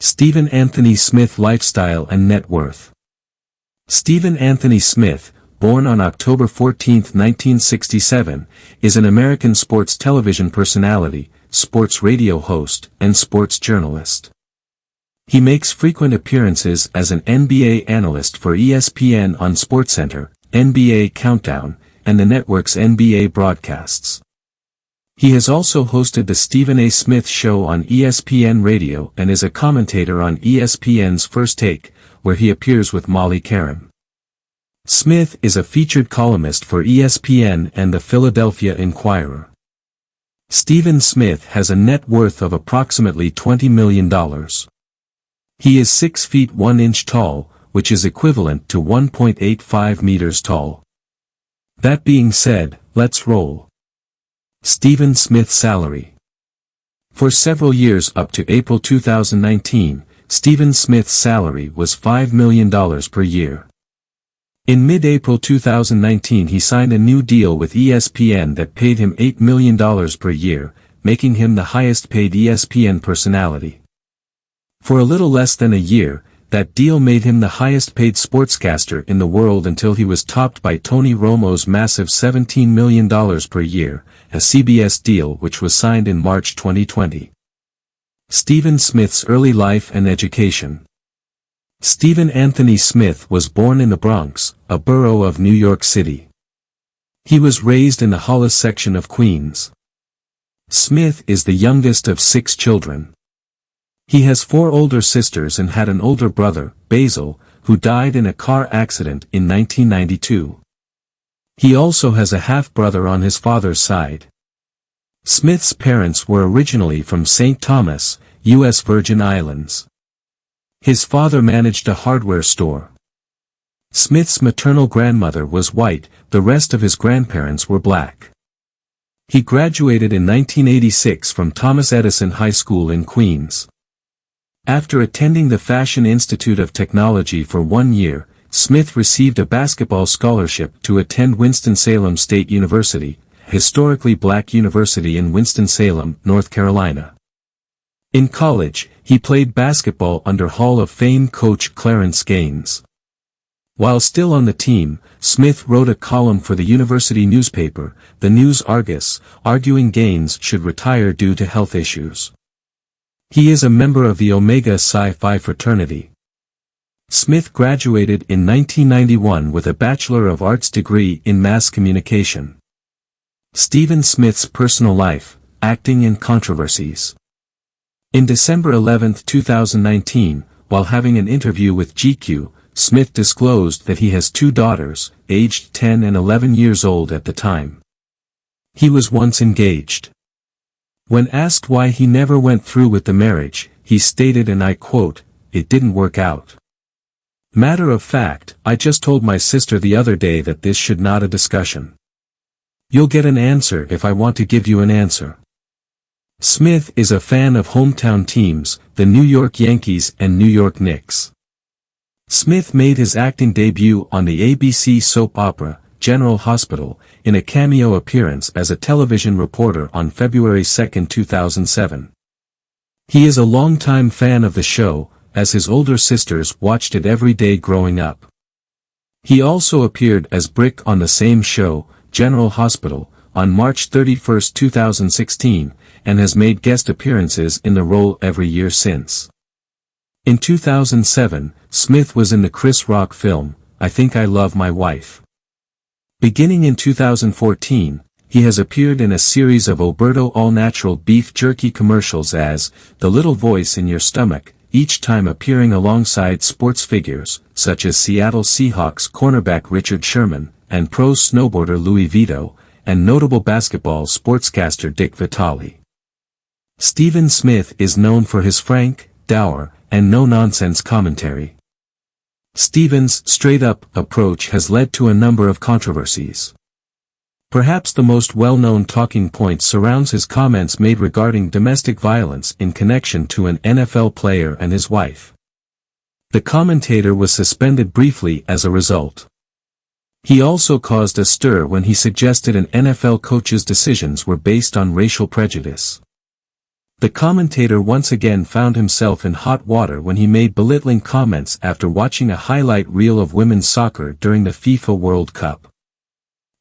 Stephen Anthony Smith lifestyle and net worth. Stephen Anthony Smith, born on October 14, 1967, is an American sports television personality, sports radio host, and sports journalist. He makes frequent appearances as an NBA analyst for ESPN on SportsCenter, NBA Countdown, and the network's NBA broadcasts. He has also hosted the Stephen A. Smith Show on ESPN Radio and is a commentator on ESPN's First Take, where he appears with Molly Karam. Smith is a featured columnist for ESPN and the Philadelphia Inquirer. Stephen Smith has a net worth of approximately $20 million. He is 6 feet 1 inch tall, which is equivalent to 1.85 meters tall. That being said, let's roll. Stephen Smith's salary. For several years up to April 2019, Stephen Smith's salary was $5 million per year. In mid-April 2019 he signed a new deal with ESPN that paid him $8 million per year, making him the highest-paid ESPN personality. For a little less than a year, that deal made him the highest-paid sportscaster in the world until he was topped by Tony Romo's massive $17 million per year, a CBS deal which was signed in March 2020. Stephen Smith's early life and education. Stephen Anthony Smith was born in the Bronx, a borough of New York City. He was raised in the Hollis section of Queens. Smith is the youngest of 6 children. He has 4 older sisters and had an older brother, Basil, who died in a car accident in 1992. He also has a half-brother on his father's side. Smith's parents were originally from St. Thomas, U.S. Virgin Islands. His father managed a hardware store. Smith's maternal grandmother was white, the rest of his grandparents were black. He graduated in 1986 from Thomas Edison High School in Queens. After attending the Fashion Institute of Technology for 1 year, Smith received a basketball scholarship to attend Winston-Salem State University, a historically black university in Winston-Salem, North Carolina. In college, he played basketball under Hall of Fame coach Clarence Gaines. While still on the team, Smith wrote a column for the university newspaper, the News Argus, arguing Gaines should retire due to health issues. He is a member of the Omega Psi Phi fraternity. Smith graduated in 1991 with a Bachelor of Arts degree in Mass Communication. Stephen Smith's personal life, acting and controversies. In December 11, 2019, while having an interview with GQ, Smith disclosed that he has 2 daughters, aged 10 and 11 years old at the time. He was once engaged. When asked why he never went through with the marriage, he stated, and I quote, "It didn't work out. Matter of fact, I just told my sister the other day that this should not a discussion. You'll get an answer if I want to give you an answer." Smith is a fan of hometown teams, the New York Yankees and New York Knicks. Smith made his acting debut on the ABC soap opera, General Hospital, in a cameo appearance as a television reporter on February 2, 2007. He is a longtime fan of the show, as his older sisters watched it every day growing up. He also appeared as Brick on the same show, General Hospital, on March 31, 2016, and has made guest appearances in the role every year since. In 2007, Smith was in the Chris Rock film, I Think I Love My Wife. Beginning in 2014, he has appeared in a series of Oberto all-natural beef jerky commercials as the little voice in your stomach, each time appearing alongside sports figures, such as Seattle Seahawks cornerback Richard Sherman, and pro snowboarder Louis Vito, and notable basketball sportscaster Dick Vitale. Stephen Smith is known for his frank, dour, and no-nonsense commentary. Stephen's straight-up approach has led to a number of controversies. Perhaps the most well-known talking point surrounds his comments made regarding domestic violence in connection to an NFL player and his wife. The commentator was suspended briefly as a result. He also caused a stir when he suggested an NFL coach's decisions were based on racial prejudice. The commentator once again found himself in hot water when he made belittling comments after watching a highlight reel of women's soccer during the FIFA World Cup.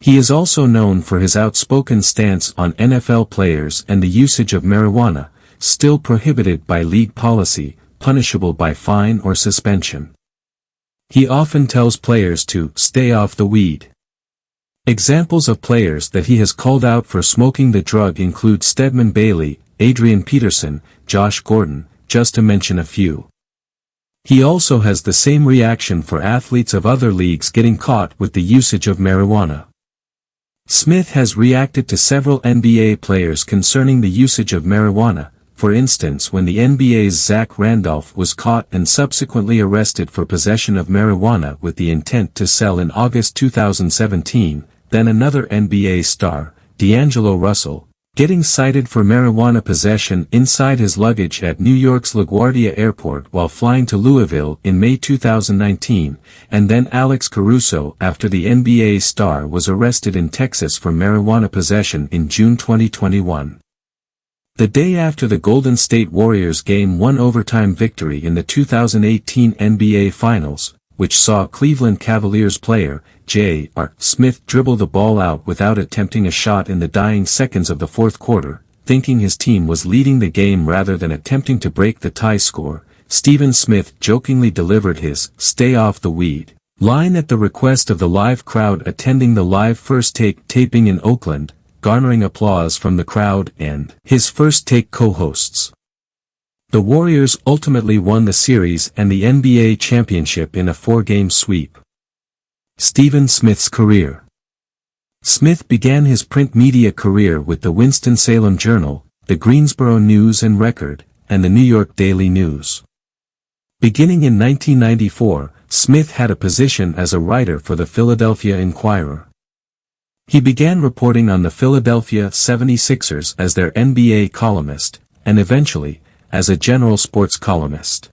He is also known for his outspoken stance on NFL players and the usage of marijuana, still prohibited by league policy, punishable by fine or suspension. He often tells players to stay off the weed. Examples of players that he has called out for smoking the drug include Stedman Bailey, Adrian Peterson, Josh Gordon, just to mention a few. He also has the same reaction for athletes of other leagues getting caught with the usage of marijuana. Smith has reacted to several NBA players concerning the usage of marijuana, for instance when the NBA's Zach Randolph was caught and subsequently arrested for possession of marijuana with the intent to sell in August 2017, then another NBA star, D'Angelo Russell, getting cited for marijuana possession inside his luggage at New York's LaGuardia Airport while flying to Louisville in May 2019, and then Alex Caruso after the NBA star was arrested in Texas for marijuana possession in June 2021. The day after the Golden State Warriors' Game 1 overtime victory in the 2018 NBA Finals, which saw Cleveland Cavaliers player, J.R. Smith dribble the ball out without attempting a shot in the dying seconds of the fourth quarter, thinking his team was leading the game rather than attempting to break the tie score, Stephen Smith jokingly delivered his "stay off the weed" line at the request of the live crowd attending the live First Take taping in Oakland, garnering applause from the crowd and his First Take co-hosts. The Warriors ultimately won the series and the NBA championship in a 4-game sweep. Stephen Smith's career. Smith began his print media career with the Winston-Salem Journal, the Greensboro News and Record, and the New York Daily News. Beginning in 1994, Smith had a position as a writer for the Philadelphia Inquirer. He began reporting on the Philadelphia 76ers as their NBA columnist, and eventually, as a general sports columnist.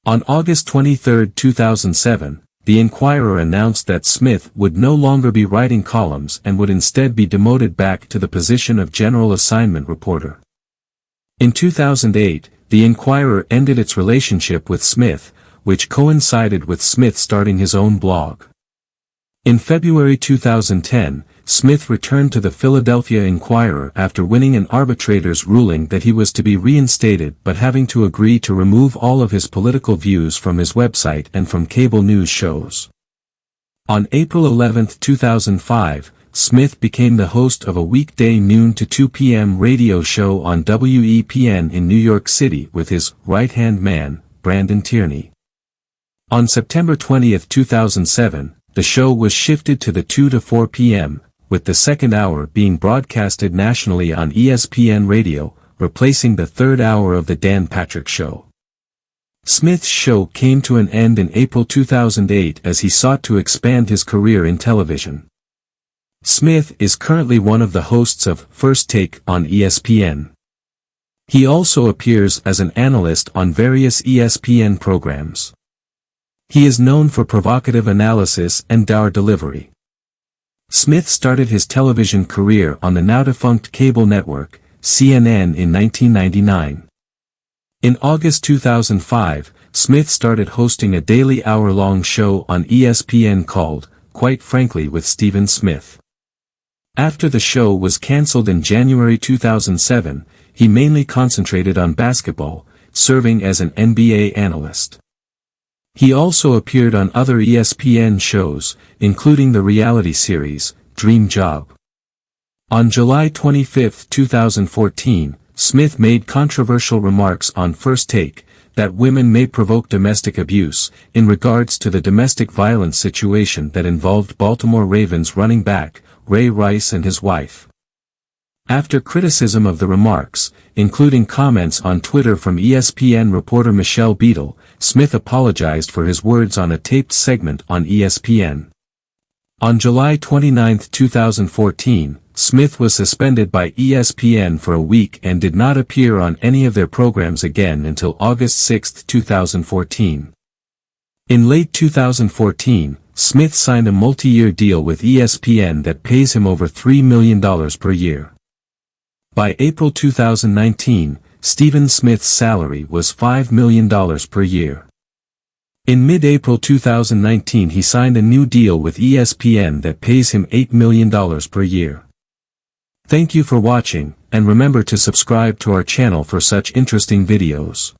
On August 23, 2007, the Inquirer announced that Smith would no longer be writing columns and would instead be demoted back to the position of general assignment reporter. In 2008, the Inquirer ended its relationship with Smith, which coincided with Smith starting his own blog. In February 2010, Smith returned to the Philadelphia Inquirer after winning an arbitrator's ruling that he was to be reinstated but having to agree to remove all of his political views from his website and from cable news shows. On April 11, 2005, Smith became the host of a weekday noon to 2 p.m. radio show on WEPN in New York City with his right-hand man, Brandon Tierney. On September 20, 2007, the show was shifted to the 2 to 4 p.m., with the second hour being broadcasted nationally on ESPN Radio, replacing the third hour of the Dan Patrick Show. Smith's show came to an end in April 2008 as he sought to expand his career in television. Smith is currently one of the hosts of First Take on ESPN. He also appears as an analyst on various ESPN programs. He is known for provocative analysis and dour delivery. Smith started his television career on the now-defunct cable network, CNN, in 1999. In August 2005, Smith started hosting a daily hour-long show on ESPN called, Quite Frankly with Stephen Smith. After the show was cancelled in January 2007, he mainly concentrated on basketball, serving as an NBA analyst. He also appeared on other ESPN shows, including the reality series, Dream Job. On July 25, 2014, Smith made controversial remarks on First Take, that women may provoke domestic abuse, in regards to the domestic violence situation that involved Baltimore Ravens running back, Ray Rice and his wife. After criticism of the remarks, including comments on Twitter from ESPN reporter Michelle Beadle, Smith apologized for his words on a taped segment on ESPN. On July 29, 2014, Smith was suspended by ESPN for a week and did not appear on any of their programs again until August 6, 2014. In late 2014, Smith signed a multi-year deal with ESPN that pays him over $3 million per year. By April 2019, Stephen Smith's salary was $5 million per year. In mid-April 2019 he signed a new deal with ESPN that pays him $8 million per year. Thank you for watching, and remember to subscribe to our channel for such interesting videos.